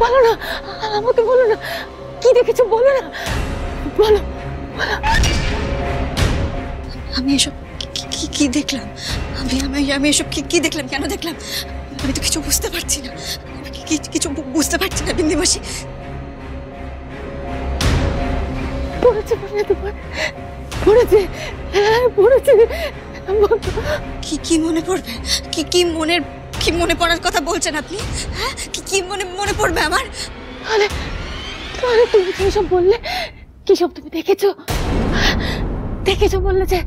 বলো না, আমাকে বলো না, কি দেখেছো বলো না, বলো। আমি এসব কি দেখলাম? আমি এসব কি দেখলাম, কেন দেখলাম? আমি তো কিছু বুঝতে পারছি না, কিছু বুঝতে পারছি না বিন্দি মাসি। পড়েছে তোমার, পড়েছে, হ্যাঁ পড়েছে। কি মনে পড়বে? কি মনে পড়ার কথা বলছেন আপনি? হ্যাঁ, কি মনে পড়বে আমার? তাহলে তুমি কি সব বললে? কি সব তুমি দেখেছো? দেখেছো বললে যে,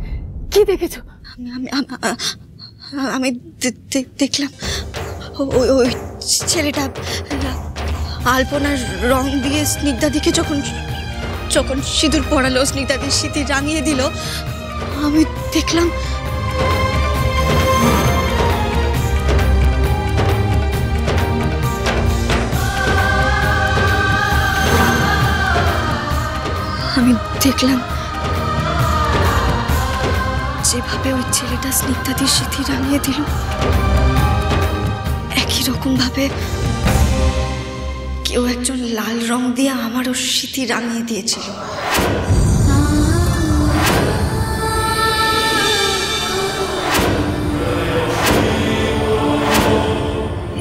কি দেখেছো? আমি দেখলাম ওই ছেলেটা আলপনার রং দিয়ে স্নিগ্ধাদিকে যখন সিঁদুর পড়ালো, স্নিগ্ধাদির সিঁথি রাঙিয়ে দিল, আমি দেখলাম যেভাবে ওই ছেলেটা স্নিগ্ধাদির সিঁথি রাঙিয়ে দিল, একই রকম ভাবে কেউ একজন লাল রং দিয়ে আমারও সিঁথি রাঙিয়ে দিয়েছিল।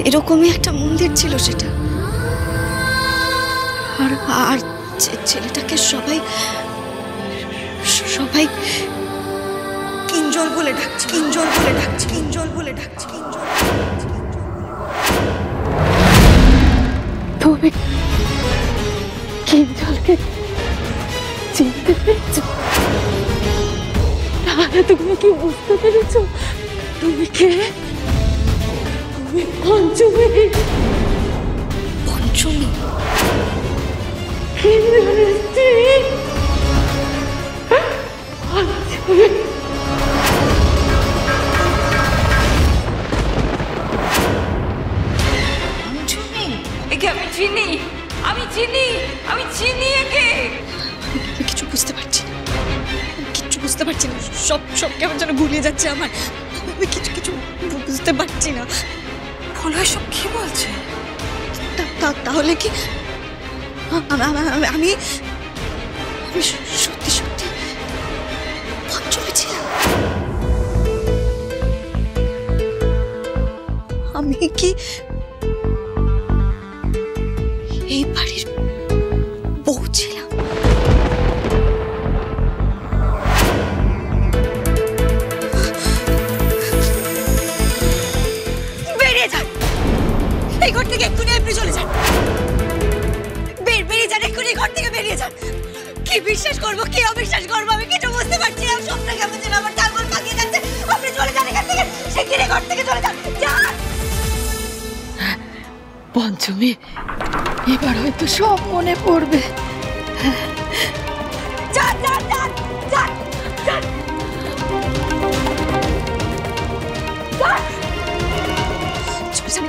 এরকমই একটা মন্দির ছিল সেটা। আর ছেলেটাকে সবাই কিঞ্জল বলে ডাকছে। তুমি কিঞ্জলকে চিনতে পেরেছো? তাহলে তুমি কি বুঝতে পেরেছো তুমি কে? তুমি পঞ্চমী। কিঞ্জলের স্ত্রী পঞ্চমী। আমি চিনি একে। কিছু বুঝতে পারছি না, সব কেমন যেন গুলিয়ে যাচ্ছে আমার। আমি কিছু বুঝতে পারছি না। বলো এসব কি বলছে? তাহলে কি আমি সত্যি পঞ্চমী ছিলাম? আমি কি এই বাড়ির বউ ছিলাম? বেরিয়ে যান এই ঘর থেকে, এক্ষুনি আপনি চলে যান। বেরিয়ে যান এক্ষুনি, ঘর থেকে বেরিয়ে যান। কি বিশ্বাস করবো, কি অবিশ্বাস করবো, আমি কিছু বুঝতে পারছি না। সবটা কেমন যেন আমার টালগোল পাকিয়ে যাচ্ছে। আপনি চলে যান এখান থেকে, শিগগিরই ঘর থেকে চলে যান। পঞ্চমী, এবার হয়তো সব মনে পড়বে।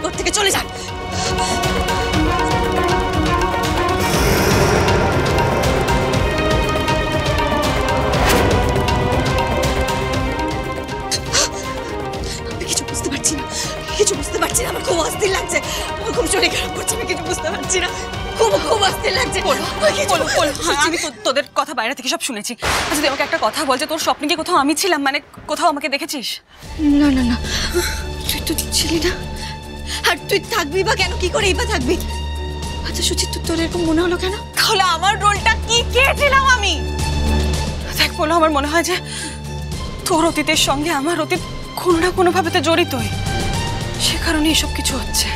ঘর থেকে চলে যান। কিছু বুঝতে পারছি না, আমার খুব অস্থির লাগছে, আমার খুব শরীর খারাপ করছে, আমি কিছু বুঝতে পারছি না, খুব অস্থির লাগছে। আমি তোদের কথা বাইরে থেকে সব শুনেছি। আচ্ছা তুই আমাকে একটা কথা বলছে, তোর স্বপ্নে কি কোথাও আমি ছিলাম? মানে কোথাও আমাকে দেখেছিস? না, তুই তো ছিলি না। আর তুই থাকবি বা কেন? কি করেই বা থাকবি? আচ্ছা সুচিত, তোর এরকম মনে হলো কেন? তাহলে আমার রোলটা কি ছিলাম আমি? দেখ বলো, আমার মনে হয় যে তোর অতীতের সঙ্গে আমার অতীত কোনো না কোনো ভাবে তো জড়িতই, সে কারণে এসব কিছু হচ্ছে।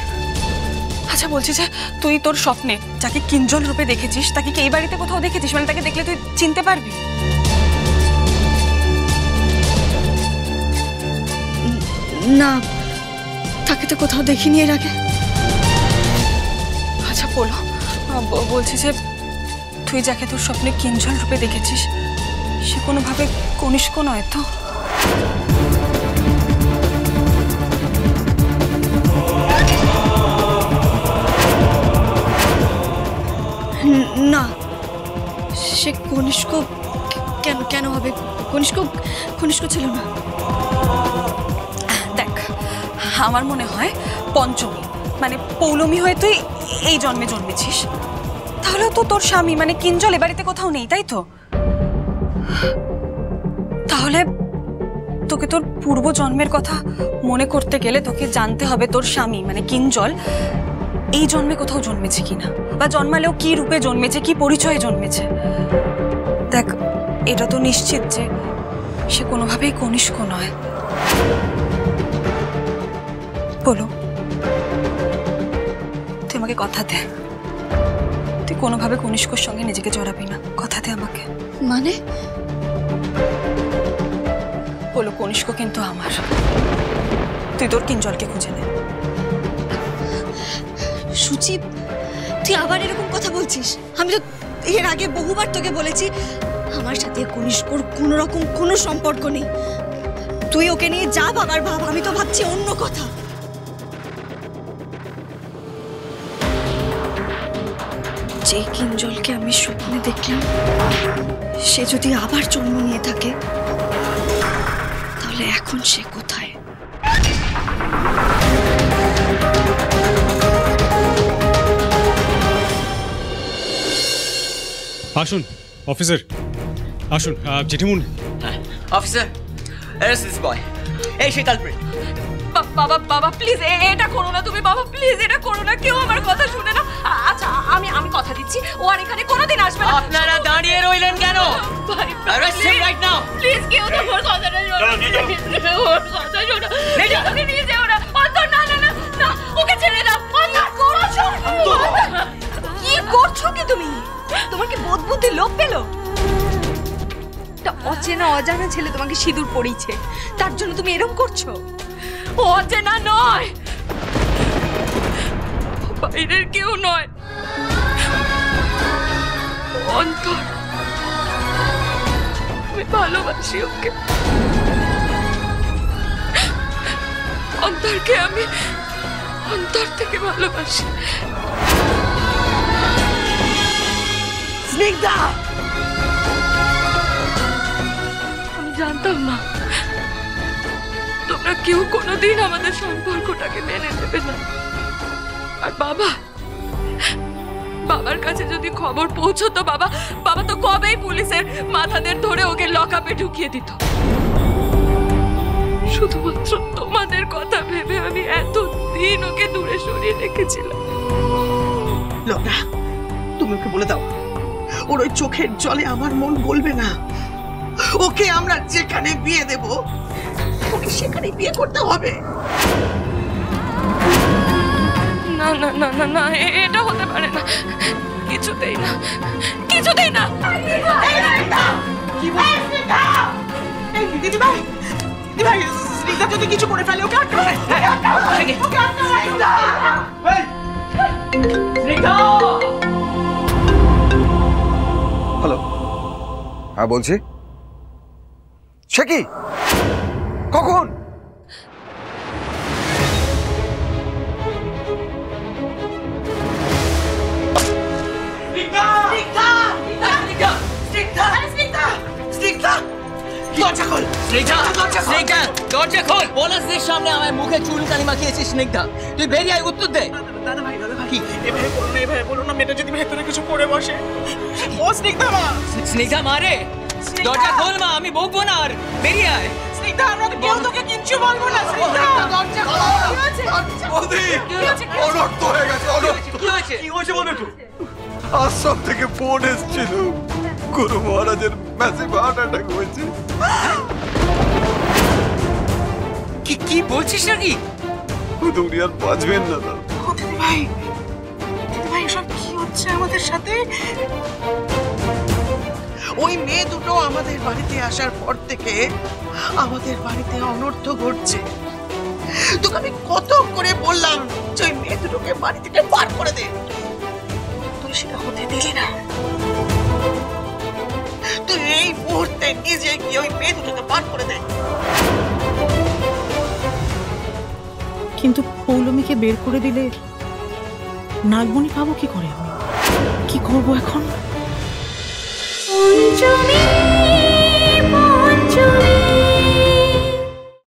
আচ্ছা বলছি যে তুই তোর স্বপ্নে যাকে কিঞ্জল রূপে দেখেছিস, তাকে কি এই বাড়িতে কোথাও দেখেছিস? মানে তাকে দেখলে তুই চিনতে পারবি? না, তাকে তো কোথাও দেখিনি এর আগে। আচ্ছা বলো, বলছি যে তুই যাকে তোর স্বপ্নে কিঞ্জল রূপে দেখেছিস, সে কোনোভাবে কনিষ্ক নয় তো? না, সে কনিষ্ক কেন হবে? কনিষ্ক ছিল না। দেখ, আমার মনে হয় পঞ্চমী, মানে পৌলমী হয়ে তুই এই জন্মে জন্মেছিস, তাহলেও তো তোর স্বামী মানে কিঞ্জল এ বাড়িতে কোথাও নেই, তাই তো? তাহলে তোকে তোর পূর্ব জন্মের কথা মনে করতে গেলে তোকে জানতে হবে তোর স্বামী মানে কিঞ্জল এই জন্মে কোথাও জন্মেছে কিনা, বা জন্মালেও কি রূপে জন্মেছে, কি পরিচয়ে জন্মেছে। দেখ, এটা তো নিশ্চিত যে সে কোনোভাবেই কনিষ্ক নয়। বলো, তুই আমাকে কথা দে, তুই কোনোভাবে কনিষ্কর সঙ্গে নিজেকে জড়াবি না, কথা দে আমাকে। মানে? বলো, কনিষ্ক কিন্তু আমার, তুই তোর কিঞ্জলকে খুঁজে নে। সুচি, তুই আবার এরকম কথা বলছিস? আমি তো এর আগে বহুবার তোকে বলেছি আমার সাথে কনিষ্কর কোনো রকম কোনো সম্পর্ক নেই। তুই ওকে নিয়ে যা ভাবার ভাব, আমি তো ভাবছি অন্য কথা। যে কিঞ্জলকে আমি স্বপ্নে দেখলাম সে যদি আবার জন্ম নিয়ে থাকে, তাহলে এখন সে কোথায়? আসুন অফিসার, আসুন। জেঠিমুন। Officer, arrest this boy. এই শীতল প্রিন্ট। বাবা বাবা প্লিজ এটা করো না তুমি, বাবা প্লিজ এটা করো না, কেউ আমার কথা শুনে না। আচ্ছা আমি কথা দিচ্ছি ও আর এখানে কোনোদিন আসবে না। আপনারা দাঁড়িয়ে রইলেন কেন? Arrest him right now. Please কেউ তো ওর কথাটা শোনো, ওর কথা শোনো, ওকে নিয়ে যাও না। অন্তর, না না না না, ওকে ছেড়ে দাও। অন্তর, করছো কি? করছো কি তুমি? তোমার কি বোধ বুদ্ধি লোপ পেলো? অচেনা অজানা ছেলে তোমাকে সিঁদুর পরিয়েছে, তার জন্য তুমি এরকম করছো? অচেনা নয়, বাইরের কেউ নয়, অন্তর। আমি ভালোবাসি ওকে, অন্তরকে আমি অন্তর থেকে ভালোবাসি। স্নিগ্ধা, আমি জানতাম না তোমরা কেউ কোনোদিন আমাদের সম্পর্কটাকে মেনে নেবে না। আর বাবার কাছে যদি খবর পৌঁছতো, বাবা তো কবেই পুলিশের মাথাদের ধরে ওকে লকআপে ঢুকিয়ে দিত। শুধুমাত্র তোমাদের কথা ভেবে আমি এতদিন ওকে দূরে সরিয়ে রেখেছিলাম। লোকটা, তুমি ওকে বলে দাও ওর ওই চোখের জলে আমার মন গলবে না। ওকে আমরা যেখানে বিয়ে দেব ওকে সেখানে বিয়ে করতে হবে। না না না না না, এটা হতে পারে না, কিছুতেই না, কিছুতেই না। দিদি ভাই, স্নিগ্ধা যদি কিছু করে ফেলে ওকে আটকাবে। হ্যালো, হ্যাঁ বলছি। সে কি? কখন? দরজা খোল। বোনাসের সামনে আমার মুখে চুনকালি মাখিয়েছিস স্নিগ্ধা, তুই বেরিয়ে আয়, উত্তর দে। দাদা ভাই কি এভাবে বলো না, এভাবে বলো না, মেয়েটা যদি ভেতরে কিছু করে বসে। ও স্নিগ্ধা মা, স্নিগ্ধা মারে, দরজা খোল মা, আমি বকবো না, আর বেরিয়ে আয়। স্নিগ্ধা, আমরা কেউ তোকে কিচ্ছু বলবো না। স্নিগ্ধা, দরজা খোল। বৌদি, অনর্থ হয়ে গেছে, অনর্থ। কি হয়েছে বলো একটু। আশ্রম থেকে ফোন এসেছিল, গুরু মহারাজের ম্যাসিভ হার্ট অ্যাটাক হয়েছে। কি বলছিস নাকি? দুনিয়ার বাঁচবেন না দাদা। দিদি ভাই, এসব কি হচ্ছে আমাদের সাথে? ওই মেয়ে দুটো আমাদের বাড়িতে আসার পর থেকে আমাদের বাড়িতে অনর্থ ঘটছে। তোকে আমি কত করে বললাম যে ওই মেয়ে দুটোকে বাড়ি থেকে বার করে দে, তুই সেটা হতে দিলি না। তুই এই মুহূর্তে নিজে গিয়ে ওই মেয়ে দুটোকে বার করে দে। কিন্তু পৌলমীকে বের করে দিলে নাগমণি পাবো কি করে? আমি কি করবো এখন? পঞ্চমী